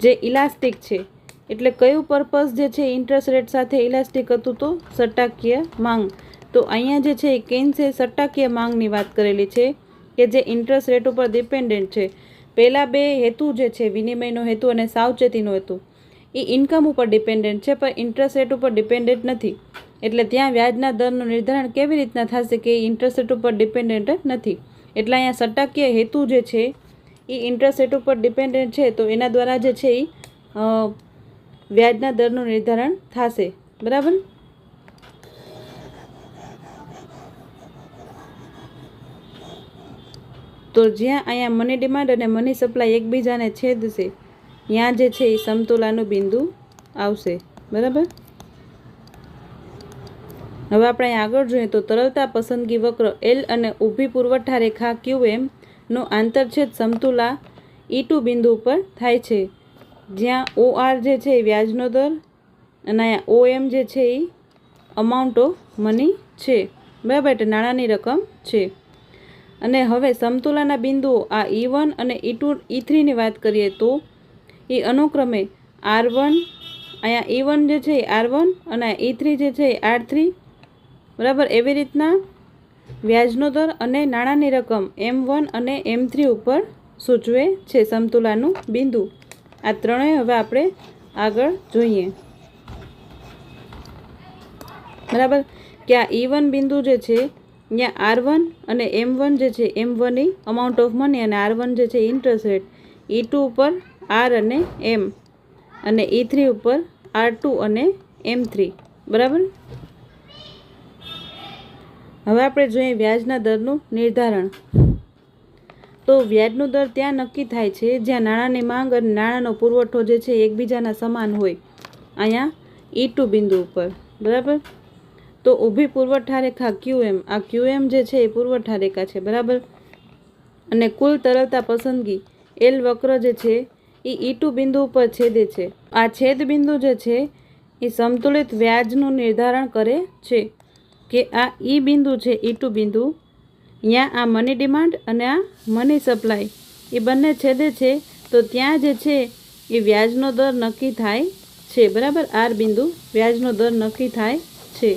જે ઇલાસ્ટિક છે, એટલે કયું પર્પઝ જે છે ઇન્ટરેસ્ટ રેટ સાથે ઇલાસ્ટિક હતું? તો સટ્ટાકીય માંગ. તો અહીંયા જે છે કેન્સે સટ્ટાકીય માંગની વાત કરેલી છે કે જે ઇન્ટરેસ્ટ રેટ ઉપર ડિપેન્ડન્ટ છે. પહેલા બે હેતુ જે છે, વિનિમયનો હેતુ અને સાવચેતીનો હેતુ, એ ઇન્કમ ઉપર ડિપેન્ડન્ટ છે પણ ઇન્ટરેસ્ટ રેટ ઉપર ડિપેન્ડન્ટ નથી. એટલે ત્યાં વ્યાજના દરનું નિર્ધારણ કેવી રીતના થશે કે ઇન્ટરેસ્ટ રેટ ઉપર ડિપેન્ડન્ટ નથી. એટલે અહીંયા સટ્ટાકીય હેતુ જે છે એ ઇન્ટરેસ્ટ રેટ ઉપર ડિપેન્ડન્ટ છે, તો એના દ્વારા જે છે એ વ્યાજના દરનું નિર્ધારણ થશે. બરાબર. તો જ્યાં અહીંયા મની ડિમાન્ડ અને મની સપ્લાય એકબીજાને છેદશે ત્યાં જે છે એ સમતુલાનું બિંદુ આવશે. બરાબર. હવે આપણે અહીં આગળ જોઈએ તો તરલતા પસંદગી વક્ર એલ અને ઊભી પુરવઠા રેખા QM નો આંતરછેદ સમતુલા E2 બિંદુ ઉપર થાય છે, જ્યાં OR જે છે એ વ્યાજનો દર અને અહીંયા OM જે છે એ અમાઉન્ટ ઓફ મની છે. બરાબર. એટલે નાણાંની રકમ છે. અને હવે સમતુલાના બિંદુઓ આ E1 અને E3 ની વાત કરીએ તો એ અનુક્રમે R1, અહીંયા E1 જે છે એ R1 અને E3 જે છે એ R3. બરાબર. એવી રીતના વ્યાજનો દર અને નાણાંની રકમ M1 અને M3 ઉપર સૂચવે છે સમતુલાનું બિંદુ. આ ત્રણેય હવે આપણે આગળ જોઈએ. બરાબર. કે આ E1 બિંદુ જે છે ત્યાં R1 અને M1 જે છે M1 A amount of money અને R1 જે છે ઇન્ટરેસ્ટ રેટ, E2 ઉપર R અને M અને E3 ઉપર R2 અને M3. બરાબર. હવે આપણે જોઈએ વ્યાજના દરનું નિર્ધારણ. તો વ્યાજનો દર ત્યાં નક્કી થાય છે જ્યાં નાણાંની માંગ અને નાણાંનો પુરવઠો જે છે એકબીજાના સમાન હોય. અહીંયા E2 બિંદુ ઉપર. બરાબર. તો ઊભી પુરવઠા રેખા QM, આ QM જે છે એ પુરવઠા રેખા છે. બરાબર. અને કુલ તરલતા પસંદગી L વક્ર જે છે એ E2 બિંદુ ઉપર છેદે છે. આ છેદ બિંદુ જે છે એ સંતુલિત વ્યાજનું નિર્ધારણ કરે છે. કે આ E બિંદુ છે, E2 બિંદુ, ત્યાં આ મની ડિમાન્ડ અને આ મની સપ્લાય એ બંને છેદે છે, તો ત્યાં જે છે એ વ્યાજનો દર નક્કી થાય છે. બરાબર. R બિંદુ વ્યાજનો દર નક્કી થાય છે.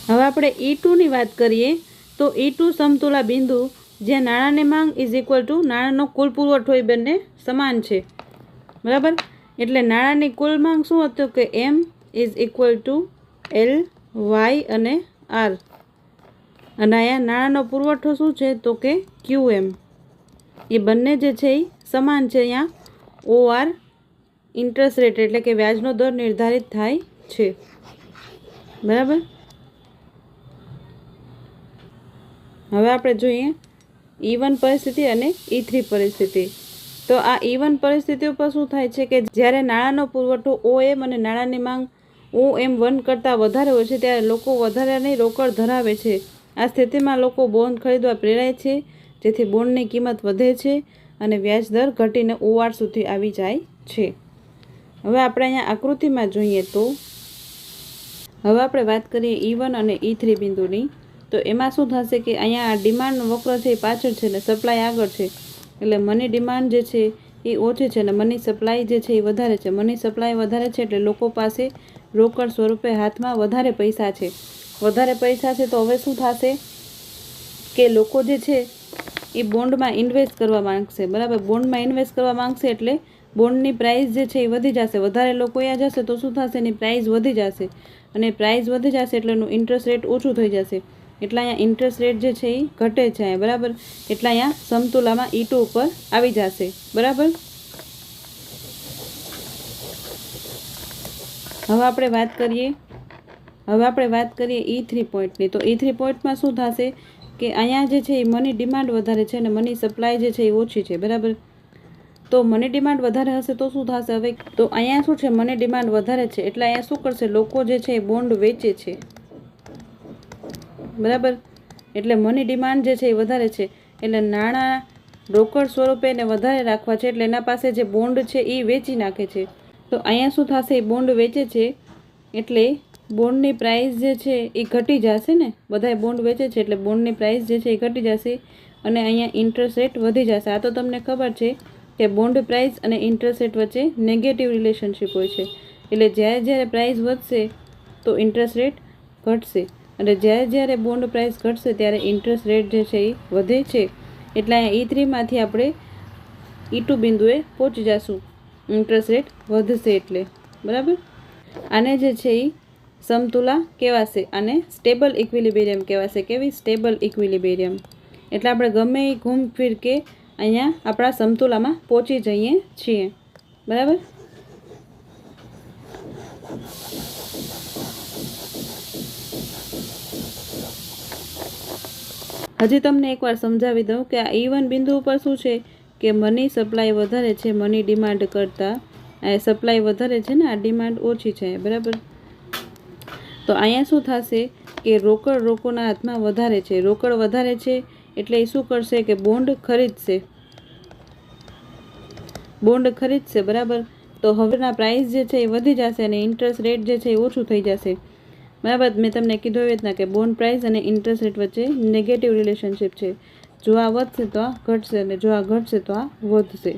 હવે આપણે E2 ની વાત કરીએ તો E2 સમતુલા બિંદુ જ્યાં નાણાંની માંગ ઇઝ ઇક્વલ ટુ નાણાંનો કુલ પુરવઠો એ બંને સમાન છે. બરાબર. એટલે નાણાંની કુલ માંગ શું હતું કે M is equal to L Y અને R, અને અહીંયા નાણાંનો પુરવઠો શું છે તો કે QM. એ બંને જે છે એ સમાન છે. અહીંયા OR ઇન્ટરેસ્ટ રેટ એટલે કે વ્યાજનો દર નિર્ધારિત થાય છે. બરાબર. હવે આપણે જોઈએ E1 પરિસ્થિતિ અને E3 પરિસ્થિતિ. તો આ E1 પરિસ્થિતિઓ પર શું થાય છે કે જ્યારે નાણાંનો પુરવઠો OM અને નાણાંની માંગ OM1 કરતાં વધારે હોય છે ત્યારે લોકો વધારાની રોકડ ધરાવે છે આ સ્થિતિમાં લોકો બોન્ડ ખરીદવા પ્રેરાય છે, જેથી બોન્ડની કિંમત વધે છે અને વ્યાજ દર ઘટીને OR સુધી આવી જાય છે. હવે આપણે અહીંયા આકૃતિમાં જોઈએ તો હવે આપણે વાત કરીએ E1 અને E3 બિંદુની. તો એમાં શું થશે કે અહીંયા આ ડિમાન્ડ વક્ર છે એ પાછળ છે ને સપ્લાય આગળ છે, એટલે મની ડિમાન્ડ જે છે એ ઓછી છે અને મની સપ્લાય જે છે એ વધારે છે. મની સપ્લાય વધારે છે એટલે લોકો પાસે રોકડ સ્વરૂપે હાથમાં વધારે પૈસા છે. વધારે પૈસા છે તો હવે શું થશે કે લોકો જે છે એ બોન્ડમાં ઇન્વેસ્ટ કરવા માંગશે. બરાબર, બોન્ડમાં ઇન્વેસ્ટ કરવા માંગશે એટલે બોન્ડની પ્રાઇસ જે છે એ વધી જશે. વધારે લોકો અહીંયા જશે તો શું થશે, એની પ્રાઇસ વધી જશે અને પ્રાઇસ વધી જશે એટલે એનું ઇન્ટરેસ્ટ રેટ ઓછું થઈ જશે. એટલે અહીંયા ઇન્ટરેસ્ટ રેટ જે છે એ ઘટે છે અહીંયા. બરાબર, એટલે અહીંયા સમતુલામાં E2 ઉપર આવી જશે. બરાબર, હવે આપણે વાત કરીએ E3 પોઈન્ટની. તો E3 પોઈન્ટમાં શું થશે કે અહીંયા જે છે એ મની ડિમાન્ડ વધારે છે અને મની સપ્લાય જે છે એ ઓછી છે. બરાબર, તો મની ડિમાન્ડ વધારે હશે તો શું થશે હવે, તો અહીંયા શું છે મની ડિમાન્ડ વધારે છે એટલે અહીંયા શું કરશે, લોકો જે છે એ બોન્ડ વેચે છે. બરાબર, એટલે મની ડિમાન્ડ જે છે એ વધારે છે એટલે નાણાં રોકડ સ્વરૂપે એને વધારે રાખવા છે એટલે એના પાસે જે બોન્ડ છે એ વેચી નાખે છે. તો અહીંયા શું થશે, એ બોન્ડ વેચે છે એટલે બોન્ડની પ્રાઇસ જે છે એ ઘટી જશે ને. બધાય બોન્ડ વેચે છે એટલે બોન્ડની પ્રાઇસ જે છે એ ઘટી જશે અને અહીંયા ઇન્ટરેસ્ટ રેટ વધી જશે. આ તો તમને ખબર છે કે બોન્ડ પ્રાઇસ અને ઇન્ટરેસ્ટ રેટ વચ્ચે નેગેટિવ રિલેશનશિપ હોય છે. એટલે જ્યારે પ્રાઇસ વધશે તો ઇન્ટરેસ્ટ રેટ ઘટશે અને જ્યારે બોન્ડ પ્રાઇસ ઘટશે ત્યારે ઇન્ટરેસ્ટ રેટ જે છે એ વધે છે. એટલે અહીંયા E3માંથી આપણે E2 બિંદુએ પહોંચી જશું, ઇન્ટરેસ્ટ રેટ વધશે એટલે. બરાબર, આને જે છે એ સમતુલા કહેવાશે અને સ્ટેબલ ઇક્વિલિબ્રિયમ કહેવાશે. કેવી? Stable equilibrium. એટલે આપણે ગમે એ ઘૂમ ફીર કે અહીંયા આપણા સમતુલામાં પહોંચી જઈએ છીએ. બરાબર, હજી તમને એકવાર સમજાવી દઉં કે આ E1 બિંદુ ઉપર શું છે કે મની સપ્લાય વધારે છે મની ડિમાન્ડ કરતાં. આ સપ્લાય વધારે છે ને, આ ડિમાન્ડ ઓછી છે. બરાબર, તો અહીંયા શું થશે કે રોકડ લોકોના હાથમાં વધારે છે. રોકડ વધારે છે એટલે એ શું કરશે કે બોન્ડ ખરીદશે. બરાબર, તો હવેના પ્રાઇસ જે છે એ વધી જશે અને ઇન્ટરેસ્ટ રેટ જે છે એ ઓછું થઈ જશે. બરાબર, મેં તમને કીધું એવી રીતના કે બોન્ડ પ્રાઇસ અને ઇન્ટરેસ્ટ રેટ વચ્ચે નેગેટિવ રિલેશનશિપ છે. જો આ વધશે તો આ ઘટશે અને જો આ ઘટશે તો આ વધશે.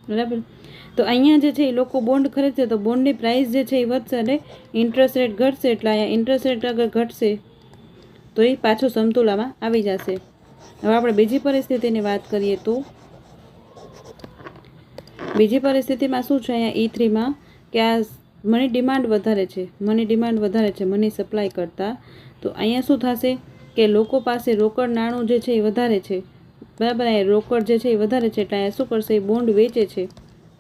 બરાબર, તો અહીંયા જે છે એ લોકો બોન્ડ ખરીદશે તો બોન્ડની પ્રાઇસ જે છે એ વધશે અને ઇન્ટરેસ્ટ રેટ ઘટશે. એટલે અહીંયા ઇન્ટરેસ્ટ રેટ અગર ઘટશે તો એ પાછું સમતુલામાં આવી જશે. હવે આપણે બીજી પરિસ્થિતિની વાત કરીએ તો બીજી પરિસ્થિતિમાં શું છે અહીંયા E3માં કે આ મની ડિમાન્ડ વધારે છે. મની સપ્લાય કરતાં. તો અહીંયા શું થશે કે લોકો પાસે રોકડ નાણું જે છે એ વધારે છે. બરાબર, અહીંયા રોકડ જે છે એ વધારે છે એટલે અહીંયા શું કરશે, એ બોન્ડ વેચે છે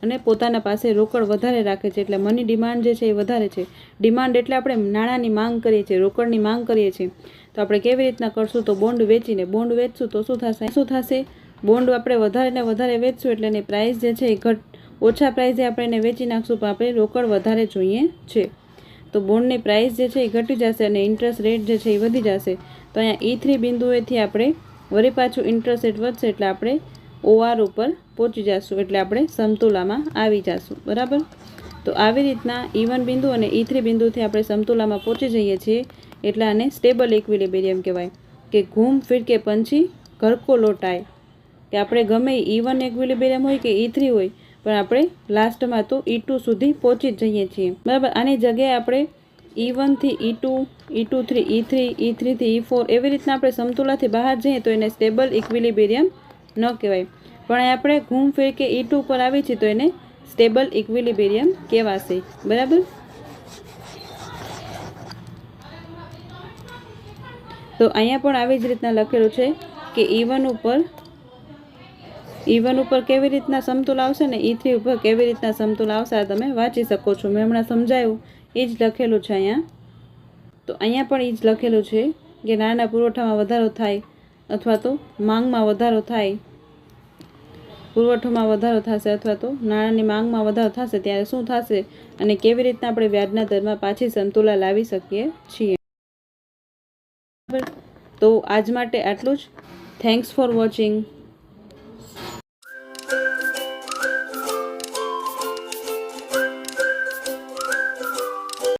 અને પોતાના પાસે રોકડ વધારે રાખે છે. એટલે મની ડિમાન્ડ જે છે એ વધારે છે. ડિમાન્ડ એટલે આપણે નાણાંની માંગ કરીએ છીએ, રોકડની માંગ કરીએ છીએ. તો આપણે કેવી રીતના કરશું, તો બોન્ડ વેચશું તો શું થશે, બોન્ડ આપણે વધારે ને વધારે વેચશું એટલે એની પ્રાઇસ જે છે એ ઓછા પ્રાઇસે આપણે એને વેચી નાખશું, પણ આપણે રોકડ વધારે જોઈએ છે. તો બોન્ડની પ્રાઇસ જે છે એ ઘટી જશે અને ઇન્ટરેસ્ટ રેટ જે છે એ વધી જશે. તો અહીંયા E3 બિંદુએથી આપણે વળી પાછું ઇન્ટરેસ્ટ રેટ વધશે એટલે આપણે OR ઉપર પહોંચી જશું, એટલે આપણે સમતુલામાં આવી જશું. બરાબર, તો આવી રીતના E1 બિંદુ અને E3 બિંદુથી આપણે સમતુલામાં પહોંચી જઈએ છીએ. એટલે આને સ્ટેબલ ઇક્વિલિબ્રિયમ કહેવાય કે ઘૂમ ફીર કે પંછી ઘર કો લોટાય. કે આપણે ગમે E1 ઇક્વિલિબ્રિયમ હોય કે E3 હોય પણ આપણે લાસ્ટમાં તો E2 સુધી પહોંચી જ જઈએ છીએ. બરાબર, આની જગ્યાએ આપણે E1 થી E2, E2 થી E3, E3 થી E4 એવી રીતના આપણે સમતુલાથી બહાર જઈએ તો એને સ્ટેબલ ઇક્વિલિબ્રિયમ ન કહેવાય. પણ આપણે ઘૂમ ફેર કે E2 પર આવી છીએ તો એને સ્ટેબલ ઇક્વિલિબ્રિયમ કહેવાશે. બરાબર, તો અહીંયા પણ આવી જ રીતના લખેલું છે કે E1 ઉપર કેવી રીતના સમતુલ આવશે ને E3 ઉપર કેવી રીતના સમતુલ આવશે આ તમે વાંચી શકો છો. મેં હમણાં સમજાયું એ જ લખેલું છે અહીંયા. તો અહીંયા પણ એ જ લખેલું છે કે નાણાંના પુરવઠામાં વધારો થાય અથવા તો માંગમાં વધારો થાય, પુરવઠોમાં વધારો થશે અથવા તો નાણાંની માંગમાં વધારો થશે ત્યારે શું થશે અને કેવી રીતના આપણે વ્યાજના દરમાં પાછી સમતુલા લાવી શકીએ છીએ. તો આજ માટે આટલું જ. Thanks for watching.